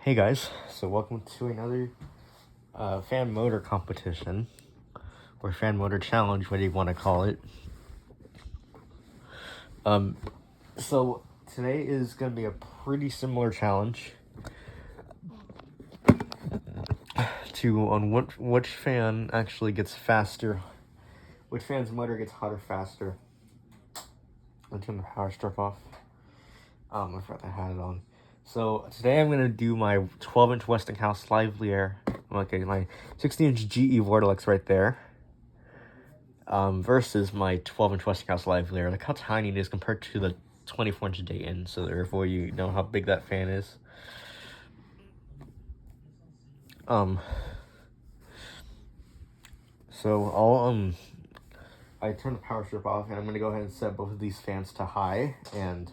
Hey guys, so welcome to another fan motor competition, or fan motor challenge, whatever you want to call it. So today is going to be a pretty similar challenge to on which fan actually gets faster, which fan's motor gets hotter faster. I'll turn the power strip off. I forgot I had it on. So today I'm gonna do my 12-inch Westinghouse Livelier. Okay, my 16-inch GE Vortex right there. Versus my 12-inch Westinghouse Livelier. Look how tiny it is compared to the 24-inch Dayton. So therefore, you know how big that fan is. So I turn the power strip off, and I'm gonna go ahead and set both of these fans to high, and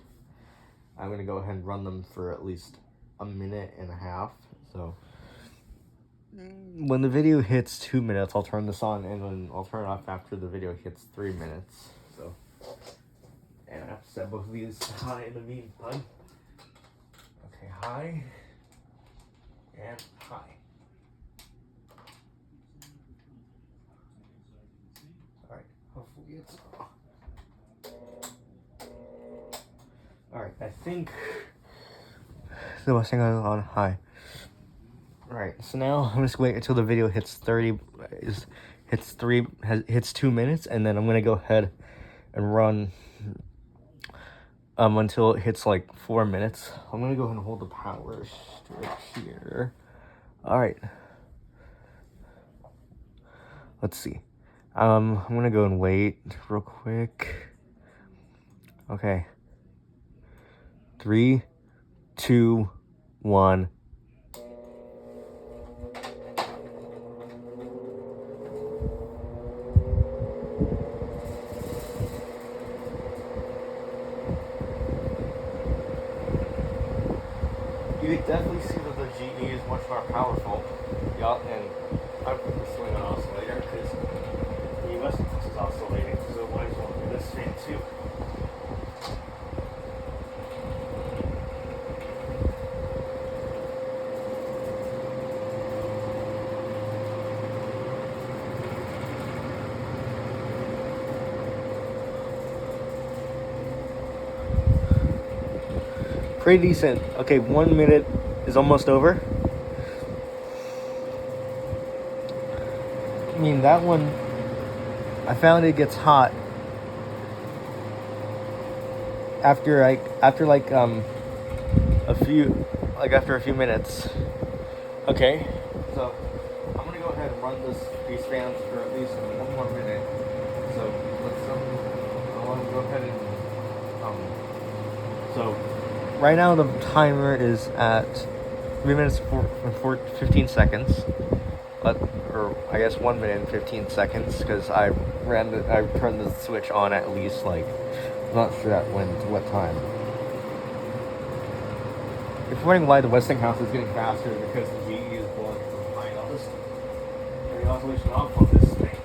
I'm gonna go ahead and run them for at least a minute and a half. So when the video hits 2 minutes, I'll turn this on, and then I'll turn it off after the video hits 3 minutes. So, and I have to set both of these high in the meantime. Okay, high and high. Alright, hopefully it's alright, I think the Mustang is on high. Alright, so now I'm just waiting until the video hits 2 minutes, and then I'm gonna go ahead and run until it hits like 4 minutes. I'm gonna go ahead and hold the power strip here. Alright. Let's see. I'm gonna go and wait real quick. Okay. 3, 2, 1. You can definitely see that the GE is much more powerful. Yeah, and I'm pursuing an oscillator because the Westinghouse is oscillating, so might as well do this fan too. Pretty decent. Okay, 1 minute is almost over. I mean, that one, I found it gets hot after a few minutes. Okay, so I'm gonna go ahead and run these fans for at least 1 more minute. So I want to go ahead and so right now the timer is at 3 minutes and 15 seconds. Or I guess 1 minute and 15 seconds, because I turned the switch on at least, like, I'm not sure at what time. If you're wondering why the Westinghouse is getting faster, because the GE is blowing from behind all this. And the oscillation off on this thing.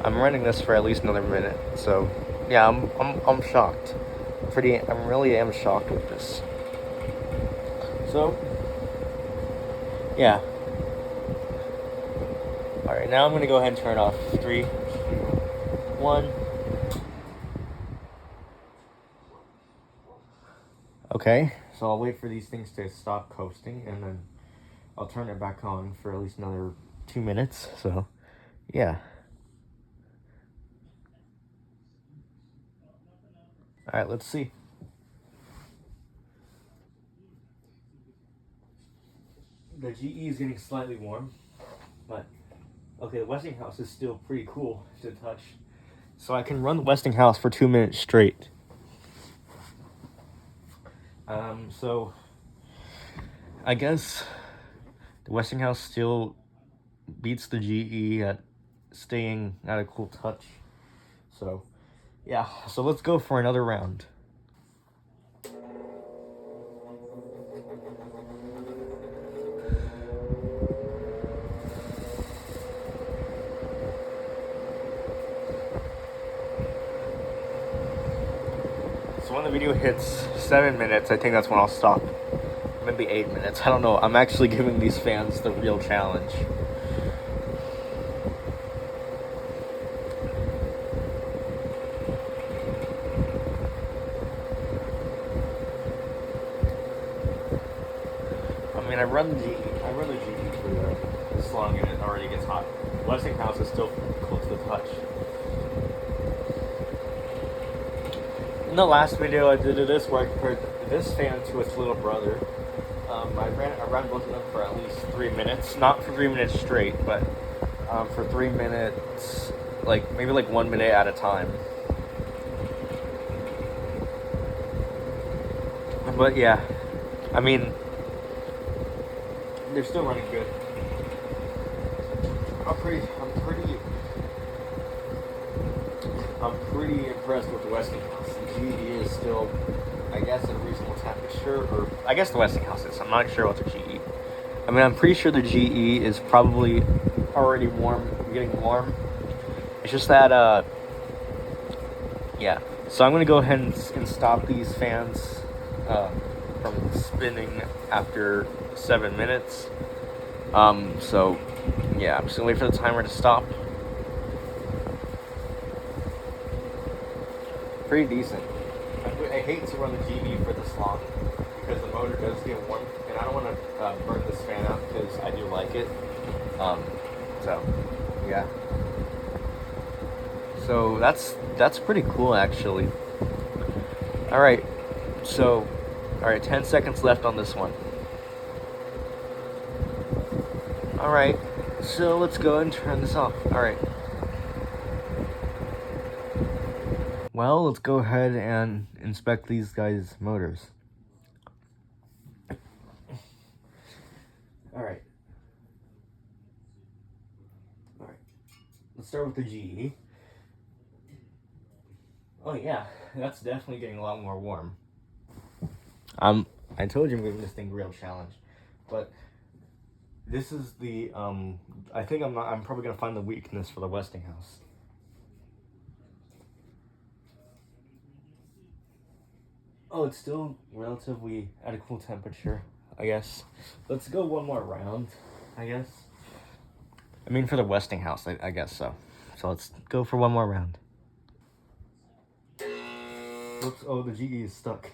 I'm running this for at least another minute, so yeah, I'm shocked. I really am shocked with this. So, yeah. Alright, now I'm gonna go ahead and turn it off. 3, 2, 1. Okay, so I'll wait for these things to stop coasting, and then I'll turn it back on for at least another 2 minutes. So, yeah. Alright, let's see. The GE is getting slightly warm, but okay, the Westinghouse is still pretty cool to touch. So I can run the Westinghouse for 2 minutes straight. So I guess the Westinghouse still beats the GE at staying at a cool touch. So yeah, so let's go for another round. So when the video hits 7 minutes, I think that's when I'll stop. Maybe 8 minutes. I don't know. I'm actually giving these fans the real challenge. I mean, I run the GE for this long, and it already gets hot. Westinghouse is still cool to the touch. In the last video I did this, where I compared this fan to its little brother. I ran both of them for at least 3 minutes. Not for 3 minutes straight, but for 3 minutes, maybe 1 minute at a time. But yeah, I mean, they're still running good. I'm pretty impressed with the Westinghouse. The GE is still, I guess, at a reasonable temperature, or I guess the Westinghouse is. I'm not sure what the GE. I mean, I'm pretty sure the GE is probably already getting warm. It's just that, yeah. So I'm gonna go ahead and stop these fans from spinning after 7 minutes. So yeah, I'm just gonna wait for the timer to stop. Pretty decent. I hate to run the GE for this long because the motor does get warm, and I don't want to burn this fan out because I do like it. So yeah. So that's pretty cool, actually. All right. So, 10 seconds left on this one. All right. So let's go and turn this off. All right. Well, let's go ahead and inspect these guys' motors. All right. Let's start with the GE. Oh yeah, that's definitely getting a lot more warm. I told you I'm giving this thing real challenge, but this is the I think I'm probably gonna find the weakness for the Westinghouse. Oh, it's still relatively at a cool temperature, I guess. Let's go one more round, I guess. I mean, for the Westinghouse, I guess so. So let's go for one more round. Oops, oh, the GE is stuck.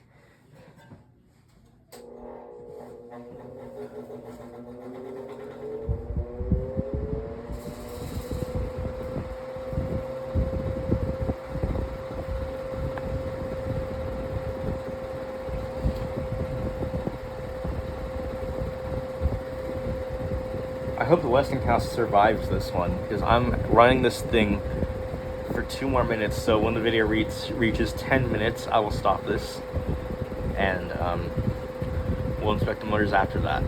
I hope the Westinghouse survives this one, because I'm running this thing for 2 more minutes, so when the video reaches 10 minutes, I will stop this, and we'll inspect the motors after that.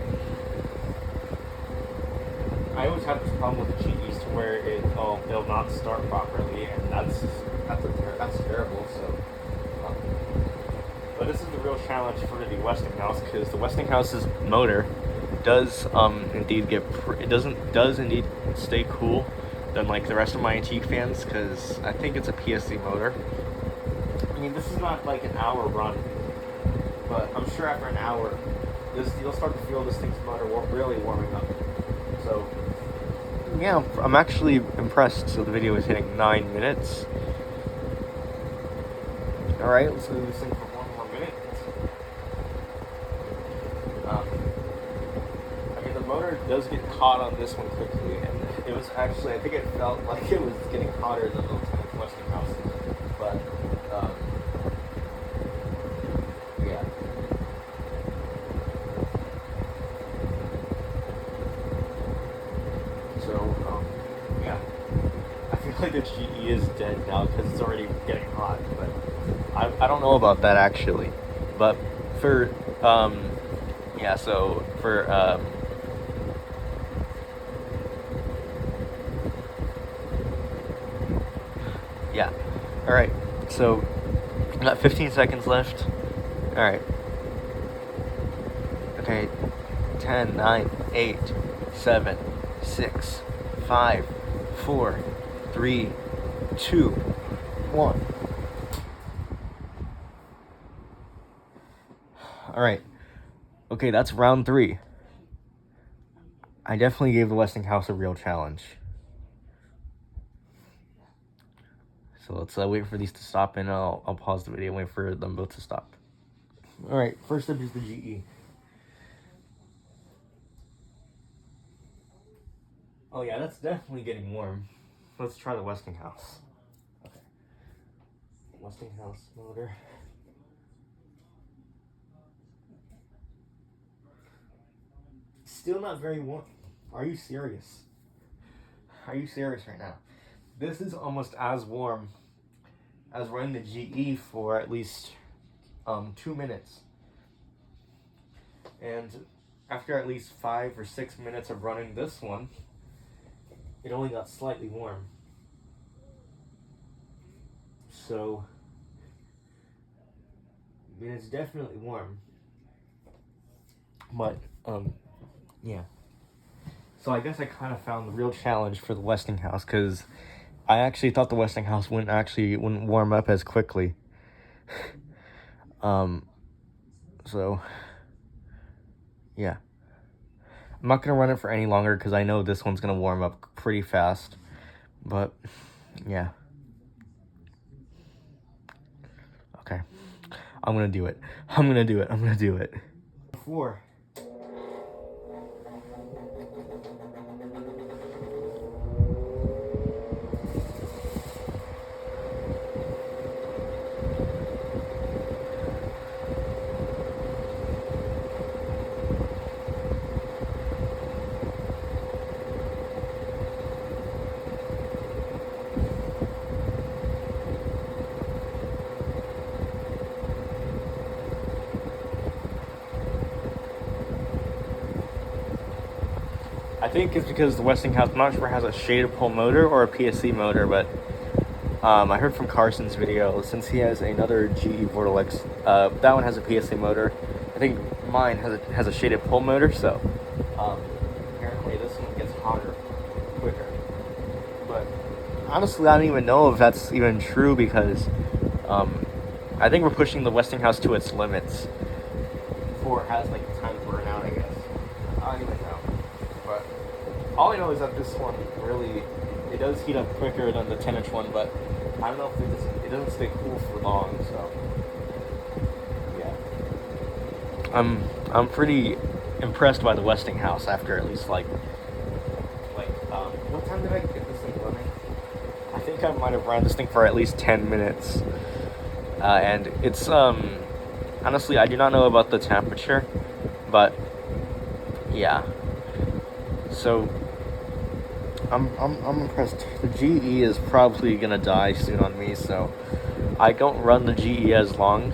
I always have this problem with the GEs to where it'll not start properly, and that's terrible. So, but this is the real challenge for the Westinghouse, because the Westinghouse's motor does indeed stay cool than the rest of my antique fans, because I think it's a PSC motor. I mean, this is not an hour run, but I'm sure after an hour, you'll start to feel this thing's motor really warming up. So yeah, I'm actually impressed. So the video is hitting 9 minutes. All right, let's do this thing for 1 more minute. I mean, the motor does get caught on this one quickly, and it was actually, I think it felt like it was getting hotter than the Lieutenant Westinghouse, but yeah. So yeah, I feel like the GE is dead now because it's already getting hot, but I don't know about that actually. But for yeah, so for yeah. All right. So we got 15 seconds left. All right. Okay. 10, 9, 8, 7, 6, 5, 4, 3, 2, 1. All right. Okay, that's round 3. I definitely gave the Westinghouse a real challenge. So let's wait for these to stop, and I'll pause the video and wait for them both to stop. All right, first up is the GE. Oh yeah, that's definitely getting warm. Let's try the Westinghouse. Okay. Westinghouse motor. Still not very warm. Are you serious? Are you serious right now? This is almost as warm as running the GE for at least 2 minutes. And after at least 5 or 6 minutes of running this one, it only got slightly warm. So, I mean, it's definitely warm. But, yeah. So I guess I kind of found the real challenge for the Westinghouse, because I actually thought the Westinghouse wouldn't warm up as quickly. So, yeah. I'm not going to run it for any longer, because I know this one's going to warm up pretty fast. But, yeah. Okay. I'm going to do it. I'm going to do it. 4. I think it's because the Westinghouse, I'm not sure, has a shaded pole motor or a PSC motor, but I heard from Carson's video, since he has another GE Vortex, that one has a PSC motor. I think mine has a shaded pole motor, so apparently this one gets hotter quicker. But honestly, I don't even know if that's even true, because I think we're pushing the Westinghouse to its limits before it has like time to burn out, I guess. I don't even know. But all I know is that this one really, it does heat up quicker than the 10-inch one, but I don't know if it doesn't stay cool for long, so yeah. I'm pretty impressed by the Westinghouse after at least like what time did I get this thing running? I think I might have run this thing for at least 10 minutes. And it's honestly, I do not know about the temperature, but yeah. So I'm impressed. The GE is probably gonna die soon on me, so I don't run the GE as long.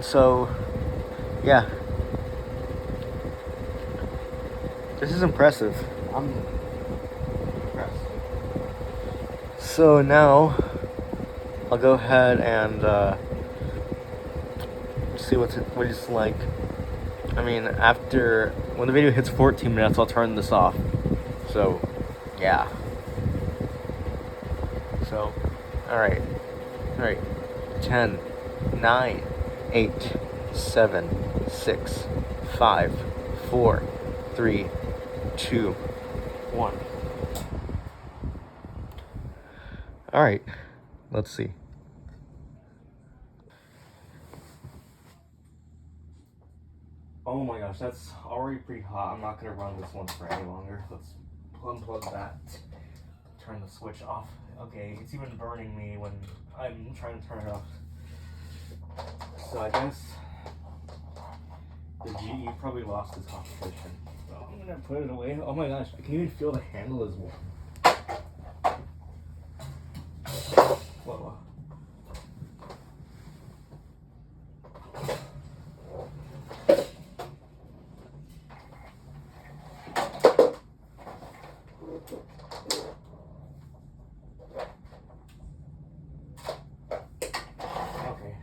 So yeah, this is impressive. I'm impressed. So now I'll go ahead and see what it's like. I mean, when the video hits 14 minutes, I'll turn this off. So, yeah. So, alright. 10, 9, 8, 7, 6, 5, 4, 3, 2, 1. Alright, let's see. Oh my gosh, that's already pretty hot. I'm not gonna run this one for any longer. Let's unplug that. Turn the switch off. Okay, it's even burning me when I'm trying to turn it off. So I guess the GE probably lost its competition. So I'm gonna put it away. Oh my gosh, I can even feel the handle is warm. Whoa. Okay.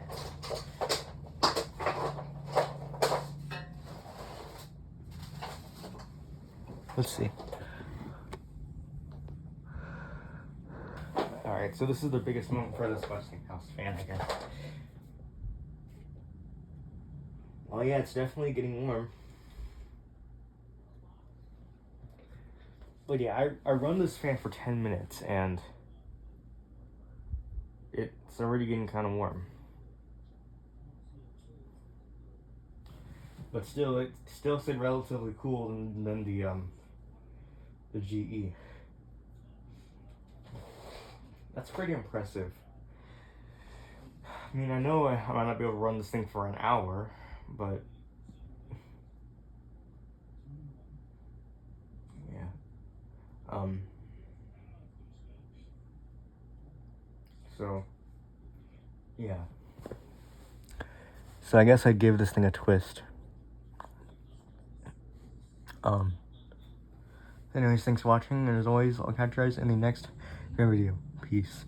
Let's see. Alright. Alright, so this is the biggest moment for this Westinghouse fan, I guess. Well, yeah, it's definitely getting warm. But yeah, I run this fan for 10 minutes and it's already getting kind of warm. But still, it still stayed relatively cool than the GE. That's pretty impressive. I mean, I know I might not be able to run this thing for an hour, but yeah. So yeah. So I guess I'd give this thing a twist. Anyways, thanks for watching, and as always, I'll catch you guys in the next video. Peace.